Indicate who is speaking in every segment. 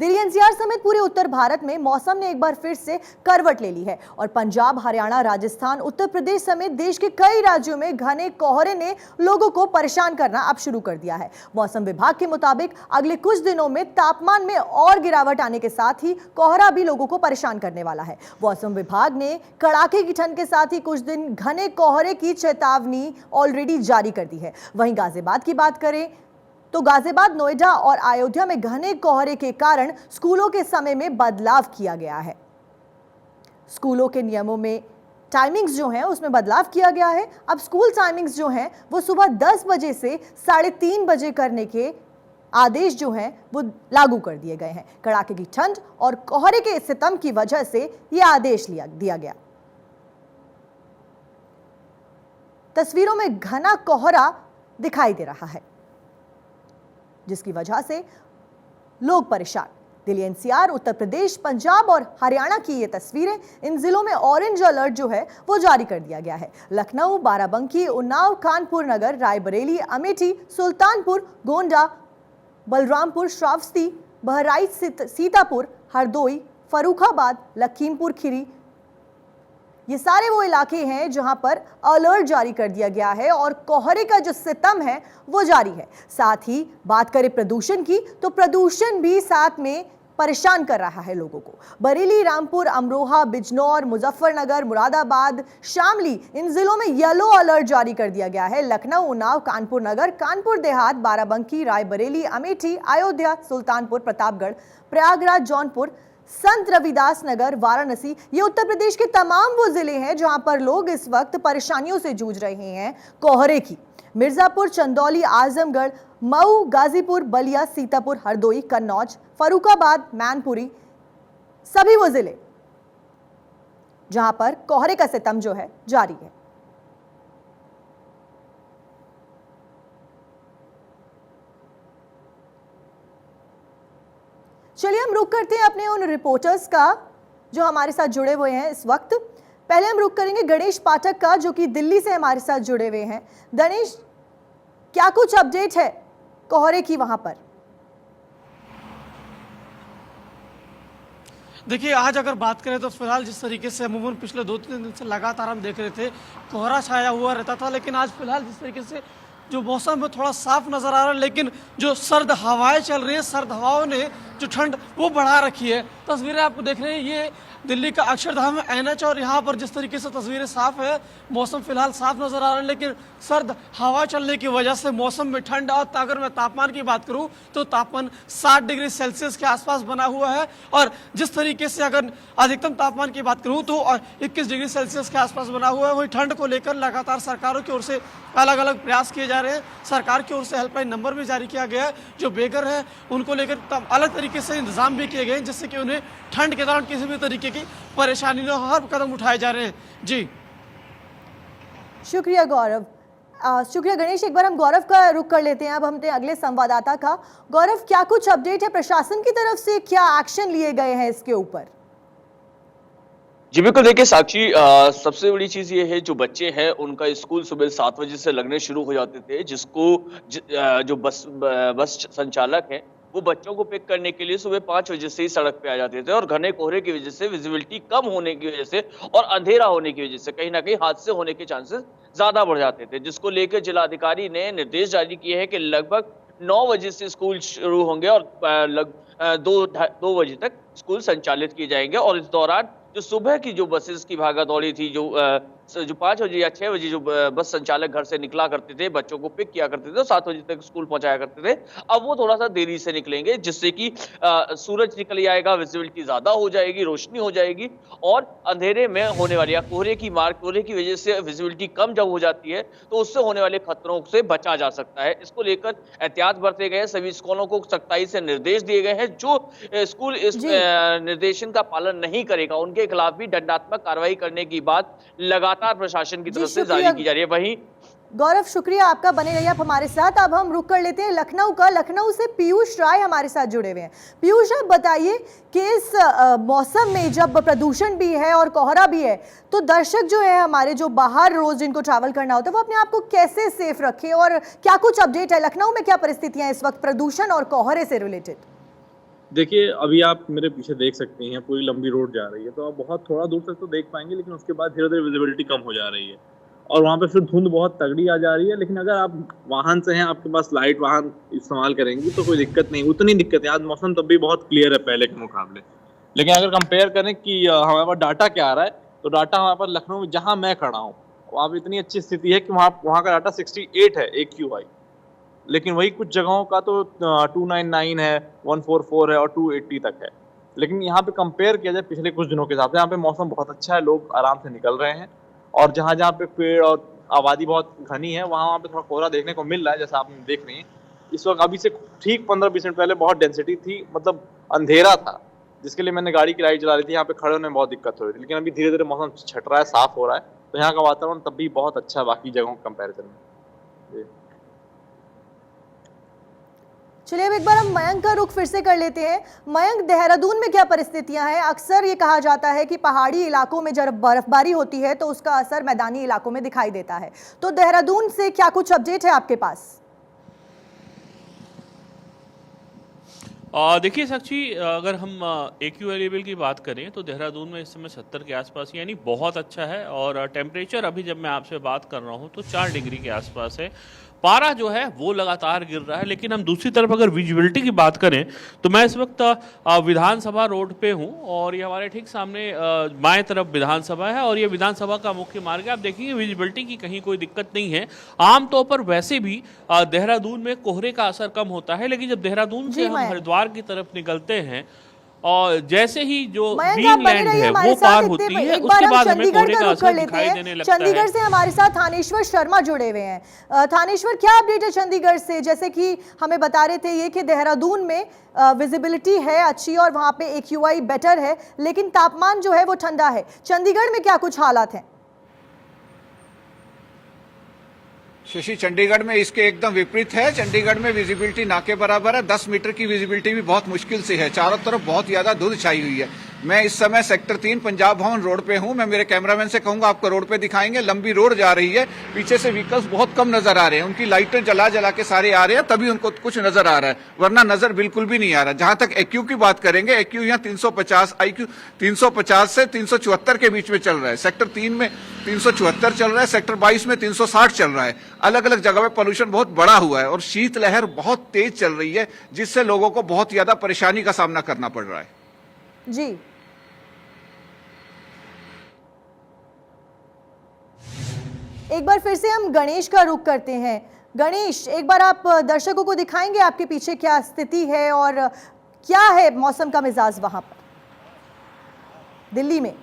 Speaker 1: Delhi NCR समेत पूरे उत्तर भारत में मौसम ने एक बार फिर से करवट ले ली है और पंजाब, हरियाणा, राजस्थान, उत्तर प्रदेश समेत देश के कई राज्यों में घने कोहरे ने लोगों को परेशान करना अब शुरू कर दिया है। मौसम विभाग के मुताबिक अगले कुछ दिनों में तापमान में और गिरावट आने के साथ ही कोहरा भी लोगों को परेशान करने वाला है। मौसम विभाग ने कड़ाके की ठंड के साथ ही कुछ दिन घने कोहरे की चेतावनी ऑलरेडी जारी कर दी है। वहीं गाजियाबाद की बात करें तो गाजियाबाद, नोएडा और अयोध्या में घने कोहरे के कारण स्कूलों के समय में बदलाव किया गया है। स्कूलों के नियमों में टाइमिंग्स जो हैं उसमें बदलाव किया गया है। अब स्कूल टाइमिंग्स जो हैं वो सुबह 10 बजे से 3:30 बजे करने के आदेश जो हैं वो लागू कर दिए गए हैं। कड़ाके की ठंड और कोहरे के सितम की वजह से यह आदेश दिया गया। तस्वीरों में घना कोहरा दिखाई दे रहा है जिसकी वजह से लोग परेशान। दिल्ली एनसीआर, उत्तर प्रदेश, पंजाब और हरियाणा की ये तस्वीरें, इन जिलों में ऑरेंज अलर्ट जो है वो जारी कर दिया गया है। लखनऊ, बाराबंकी, उन्नाव, कानपुर नगर, रायबरेली, अमेठी, सुल्तानपुर, गोंडा, बलरामपुर, श्रावस्ती, बहराइच, सीतापुर, हरदोई, फर्रुखाबाद, लखीमपुर खीरी, ये सारे वो इलाके हैं जहां पर अलर्ट जारी कर दिया गया है और कोहरे का जो सितम है वो जारी है। साथ ही बात करें प्रदूषण की तो प्रदूषण भी साथ में परेशान कर रहा है लोगों को। बरेली, रामपुर, अमरोहा, बिजनौर, मुजफ्फरनगर, मुरादाबाद, शामली, इन जिलों में येलो अलर्ट जारी कर दिया गया है। लखनऊ, उन्नाव, कानपुर नगर, कानपुर देहात, बाराबंकी, रायबरेली, अमेठी, अयोध्या, सुल्तानपुर, प्रतापगढ़, प्रयागराज, जौनपुर, संत रविदास नगर, वाराणसी, ये उत्तर प्रदेश के तमाम वो जिले हैं जहां पर लोग इस वक्त परेशानियों से जूझ रहे हैं कोहरे की। मिर्जापुर, चंदौली, आजमगढ़, मऊ, गाजीपुर, बलिया, सीतापुर, हरदोई, कन्नौज, फर्रुखाबाद, मैनपुरी, सभी वो जिले जहां पर कोहरे का सितम जो है जारी है। चलिए हम रुक करते हैं अपने उन रिपोर्टर्स का जो हमारे साथ जुड़े हुए हैं इस वक्त। पहले हम रुक करेंगे गणेश पाठक का जो कि दिल्ली से हमारे साथ जुड़े हुए हैं। गणेश, क्या कुछ अपडेट है कोहरे की वहां पर?
Speaker 2: देखिए, आज अगर बात करें तो फिलहाल जिस तरीके से अमूमन पिछले 2-3 दिन से लगातार हम देख रहे थे कोहरा छाया हुआ रहता था, लेकिन आज फिलहाल जिस तरीके से जो मौसम है थोड़ा साफ नजर आ रहा है, लेकिन जो सर्द हवाएं चल रही हैं, सर्द हवाओं ने जो ठंड वो बढ़ा रखी है। तस्वीरें आपको देख रहे हैं, ये दिल्ली का अक्षरधाम एनएच और यहाँ पर जिस तरीके से तस्वीरें साफ है, मौसम फिलहाल साफ नजर आ रहा है, लेकिन सर्द हवा चलने की वजह से मौसम में ठंड। और अगर मैं तापमान की बात करूँ तो तापमान 60 डिग्री सेल्सियस के आसपास बना हुआ है और जिस तरीके से अगर अधिकतम तापमान की बात करूँ तो 21 डिग्री सेल्सियस के आसपास बना हुआ है। वही ठंड को लेकर लगातार सरकारों की ओर से अलग अलग प्रयास किए जा रहे हैं। सरकार की ओर से हेल्पलाइन नंबर भी जारी किया गया है। जो बेघर है उनको लेकर अलग तरीके से इंतजाम भी किए गए हैं जिससे कि उन्हें ठंड के दौरान किसी भी तरीके की परेशानी न हो, हर कदम उठाए जा रहे हैं। जी
Speaker 1: शुक्रिया गौरव। शुक्रिया गणेश। एक बार हम गौरव का रुख कर लेते हैं अब हम अगले संवाददाता का। गौरव, क्या कुछ अपडेट है प्रशासन की तरफ से, क्या एक्शन लिए गए हैं इसके ऊपर?
Speaker 3: जी बिल्कुल, देखिए साक्षी, सबसे बड़ी चीज ये है जो बच्चे हैं उनका स्कूल सुबह 7 बजे से लगने शुरू हो जाते थे, जिसको जो बस संचालक हैं वो बच्चों को पिक करने के लिए सुबह 5 बजे से ही सड़क पे आ जाते थे और घने कोहरे की वजह से, विजिबिलिटी कम होने की वजह से और अंधेरा होने की वजह से कहीं ना कहीं हादसे होने के चांसेस ज्यादा बढ़ जाते थे, जिसको लेकर जिलाधिकारी ने निर्देश जारी किए हैं कि लगभग 9 बजे से स्कूल शुरू होंगे और 2 बजे तक स्कूल संचालित किए जाएंगे। और इस दौरान जो सुबह की जो बसेस की भागा दौड़ी थी, जो 5 बजे या 6 बजे जो बस संचालक घर से निकला करते थे, बच्चों को पिक किया करते थे, 7 बजे तक स्कूल पहुंचाया करते थे, अब वो थोड़ा सा देरी से निकलेंगे, जिससे कि सूरज निकल आएगा, विजिबिलिटी ज्यादा हो जाएगी, रोशनी हो जाएगी और अंधेरे में होने वाली या कोहरे की वजह से विजिबिलिटी कम जब हो जाती है तो उससे होने वाले खतरों से बचा जा सकता है। इसको लेकर एहतियात बरते गए, सभी स्कूलों को सख्ताई से निर्देश दिए गए हैं। जो स्कूल इस निर्देशन का पालन नहीं करेगा उनके खिलाफ भी दंडात्मक कार्रवाई करने की बात लगातार प्रशासन की तरफ से जारी की जा रही है। वहीं
Speaker 1: गौरव, शुक्रिया आपका, बने रहिए आप हमारे साथ। अब हम रुक कर लेते हैं लखनऊ का। लखनऊ से पीयूष राय हमारे साथ जुड़े हुए हैं। पीयूष, आप बताइए कि इस मौसम में जब प्रदूषण भी है और कोहरा भी है तो दर्शक जो है हमारे, जो बाहर रोज जिनको ट्रैवल करना होता है, वो अपने आप को कैसे सेफ रखे और क्या कुछ अपडेट है? लखनऊ में क्या परिस्थितियां इस वक्त प्रदूषण और कोहरे से रिलेटेड?
Speaker 4: देखिए, अभी आप मेरे पीछे देख सकते हैं, पूरी लंबी रोड जा रही है, तो आप बहुत थोड़ा दूर तक तो देख पाएँगे, लेकिन उसके बाद धीरे-धीरे विज़िबिलिटी कम हो जा रही है और वहाँ पे फिर धुंध बहुत तगड़ी आ जा रही है। लेकिन अगर आप वाहन से हैं, आपके पास लाइट वाहन इस्तेमाल करेंगी, तो कोई दिक्कत नहीं, उतनी दिक्कत है। आज मौसम तब भी बहुत क्लियर है पहले के मुकाबले। लेकिन अगर कंपेयर करें कि हमारे पास डाटा क्या आ रहा है, तो डाटा हमारे पास लखनऊ में जहाँ मैं खड़ा हूँ, वहाँ पे इतनी अच्छी स्थिति है कि वहाँ का डाटा 68 है AQI। लेकिन वही कुछ जगहों का तो 299 है, 144 है और 280 तक है। लेकिन यहाँ पे कंपेयर किया जाए पिछले कुछ दिनों के हिसाब से, यहाँ पे मौसम बहुत अच्छा है, लोग आराम से निकल रहे हैं और जहाँ-जहाँ पे पेड़ और आबादी बहुत घनी है, वहाँ पे थोड़ा कोहरा देखने को मिल रहा है, जैसा आप देख रही हैं। इस वक्त अभी से ठीक 15-20 मिनट पहले बहुत डेंसिटी थी, मतलब अंधेरा था, जिसके लिए मैंने गाड़ी की लाइट जला रही थी, यहाँ पे खड़े होने में बहुत दिक्कत हो रही थी। लेकिन अभी धीरे-धीरे मौसम छट रहा है, साफ हो रहा है, तो यहाँ का वातावरण तब भी बहुत अच्छा है बाकी जगहों के कंपैरिजन में। जी।
Speaker 1: चलिए अब एक बार हम मयंक का रुख फिर से कर लेते हैं। मयंक, देहरादून में क्या परिस्थितियां हैं? अक्सर ये कहा जाता है कि पहाड़ी इलाकों में जब बर्फबारी होती है तो उसका असर मैदानी इलाकों में दिखाई देता है, तो देहरादून से क्या कुछ अपडेट है आपके पास?
Speaker 5: देखिए साक्षी, अगर हम AQI लेवल की बात करें तो देहरादून में इस समय 70 के आसपास, यानी बहुत अच्छा है। और टेम्परेचर अभी जब मैं आपसे बात कर रहा हूँ तो 4 डिग्री के आसपास है। पारा जो है वो लगातार गिर रहा है। लेकिन हम दूसरी तरफ अगर विजिबिलिटी की बात करें तो मैं इस वक्त विधानसभा रोड पे हूँ और ये हमारे ठीक सामने बाएं तरफ विधानसभा है और ये विधानसभा का मुख्य मार्ग है। आप देखेंगे विजिबिलिटी की कहीं कोई दिक्कत नहीं है। आमतौर पर वैसे भी देहरादून में कोहरे का असर कम होता है, लेकिन जब देहरादून से हम हरिद्वार की तरफ निकलते हैं और जैसे ही जो ग्रीन लैंड है वो पार होती है, उसके बाद हमें कोहरे का असर दिखाई देने लगता है।
Speaker 1: चंडीगढ़ से हमारे साथ थानेश्वर शर्मा जुड़े हुए हैं। थानेश्वर, क्या अपडेट है चंडीगढ़ से? जैसे कि हमें बता रहे थे ये कि देहरादून में विजिबिलिटी है अच्छी और वहां पे AQI बेटर है, लेकिन तापमान जो है वो ठंडा है। चंडीगढ़ में क्या कुछ हालात हैं?
Speaker 6: शशि, चंडीगढ़ में इसके एकदम विपरीत है। चंडीगढ़ में विजिबिलिटी ना के बराबर है। 10 मीटर की विजिबिलिटी भी बहुत मुश्किल से है। चारों तरफ बहुत ज्यादा धुंध छाई हुई है। मैं इस समय सेक्टर 3 पंजाब भवन रोड पे हूं। मैं मेरे कैमरामैन से कहूंगा आपको रोड पे दिखाएंगे। लंबी रोड जा रही है, पीछे से व्हीकल्स बहुत कम नजर आ रहे हैं। उनकी लाइटें जला जला के सारे आ रहे हैं, तभी उनको कुछ नजर आ रहा है, वरना नजर बिल्कुल भी नहीं आ रहा। जहां तक AQ की बात करेंगे, AQ यहाँ 350, IQ 350 से 374 के बीच में चल रहा है। सेक्टर 3 में 374 चल रहा है, सेक्टर 22 में 360 चल रहा है। अलग अलग जगह पे पोल्यूशन बहुत बड़ा हुआ है और शीतलहर बहुत तेज चल रही है, जिससे लोगों को बहुत ज्यादा परेशानी का सामना करना पड़ रहा है।
Speaker 1: जी, एक बार फिर से हम गणेश का रुख करते हैं। गणेश, एक बार आप दर्शकों को दिखाएंगे आपके पीछे क्या स्थिति है और क्या है मौसम का मिजाज वहां पर दिल्ली में?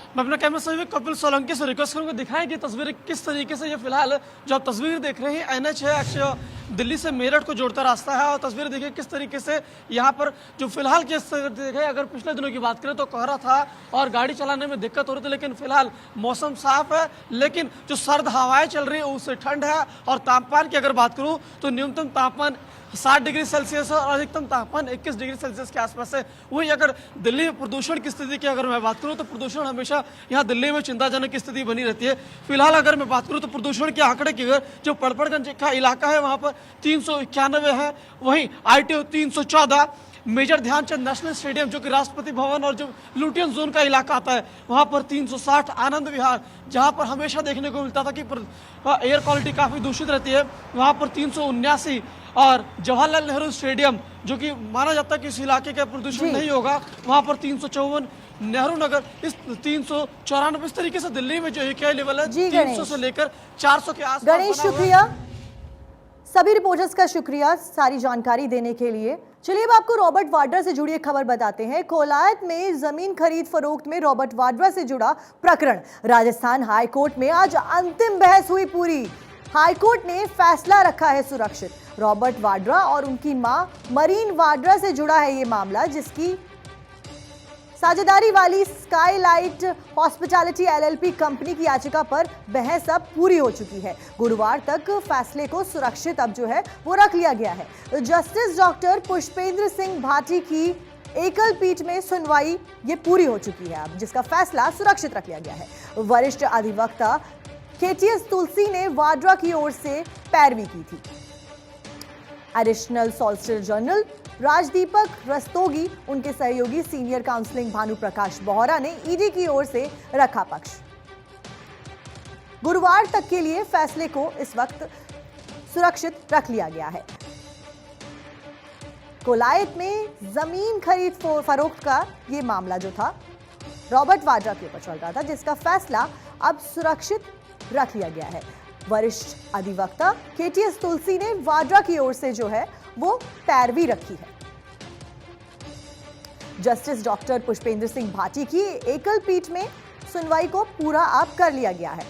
Speaker 2: मैं अपना कैमरा से कपिल सोलंकी से रिक्वेस्ट करूंगा दिखाएं कि तस्वीरें किस तरीके से, ये फिलहाल जो आप तस्वीर देख रहे हैं NH है, एक्चुअली दिल्ली से मेरठ को जोड़ता रास्ता है। और तस्वीर देखिए किस तरीके से यहाँ पर जो फिलहाल की देखें, अगर पिछले दिनों की बात करें तो कोहरा था और गाड़ी चलाने में दिक्कत हो रही थी, लेकिन फिलहाल मौसम साफ है। लेकिन जो सर्द हवाएं चल रही है उससे ठंड है। और तापमान की अगर बात करूँ तो न्यूनतम तापमान 60 डिग्री सेल्सियस और अधिकतम तापमान 21 डिग्री सेल्सियस के आसपास है। वही अगर दिल्ली में प्रदूषण की स्थिति की अगर मैं बात करूं तो प्रदूषण हमेशा यहाँ दिल्ली में चिंताजनक स्थिति बनी रहती है। फिलहाल अगर मैं बात करूं तो प्रदूषण के आंकड़े की अगर जो पड़पड़गंज का इलाका है वहाँ पर 391 है, वहीं ITO 314, major Dhyanchand national stadium जो कि राष्ट्रपति भवन और जो लुटियन जोन का इलाका आता है वहाँ पर 360, आनंद विहार जहाँ पर हमेशा देखने को मिलता था कि एयर क्वालिटी काफ़ी दूषित रहती है, वहाँ पर 379, और जवाहरलाल नेहरू स्टेडियम जो कि माना जाता है कि इस इलाके का प्रदूषण नहीं होगा, वहाँ पर 354, नेहरू नगर इस 394। इस तरीके से दिल्ली में जो AQI लेवल है 300 से लेकर 400 के आसपास।
Speaker 1: गणेश, शुक्रिया, सभी रिपोर्टर्स का शुक्रिया सारी जानकारी देने के लिए। चलिए अब आपको रॉबर्ट वाड्रा से जुड़ी एक खबर बताते हैं। कोलायत में जमीन खरीद फरोख्त में रॉबर्ट वाड्रा से जुड़ा प्रकरण, राजस्थान हाई कोर्ट में आज अंतिम बहस हुई पूरी। हाई कोर्ट ने फैसला रखा है सुरक्षित। रॉबर्ट वाड्रा और उनकी मां मरीन वाड्रा से जुड़ा है ये मामला, जिसकी साझेदारी वाली स्काईलाइट हॉस्पिटैलिटी LLP कंपनी की याचिका पर बहस अब पूरी हो चुकी है। गुरुवार तक फैसले को सुरक्षित अब जो है वो रख लिया गया है। जस्टिस डॉक्टर पुष्पेंद्र सिंह भाटी की एकल पीठ में सुनवाई ये पूरी हो चुकी है अब, जिसका फैसला सुरक्षित रख लिया गया है। वरिष्ठ अधिवक्ता KTS तुलसी ने वाड्रा की ओर से पैरवी की थी। Additional solicitor general Rajdeepak Rastogi, उनके सहयोगी सीनियर काउंसलिंग भानु प्रकाश बोहरा ने ईडी की ओर से रखा पक्ष। गुरुवार तक के लिए फैसले को इस वक्त सुरक्षित रख लिया गया है। कोलायत में जमीन खरीद फरोख्त का ये मामला जो था रॉबर्ट वाड्रा के ऊपर चल रहा था, जिसका फैसला अब सुरक्षित रख लिया गया है। वरिष्ठ अधिवक्ता केटीएस तुलसी ने वाड्रा की ओर से जो है वो पैरवी रखी है। जस्टिस डॉक्टर पुष्पेंद्र सिंह भाटी की एकल पीठ में सुनवाई को पूरा अब कर लिया गया है।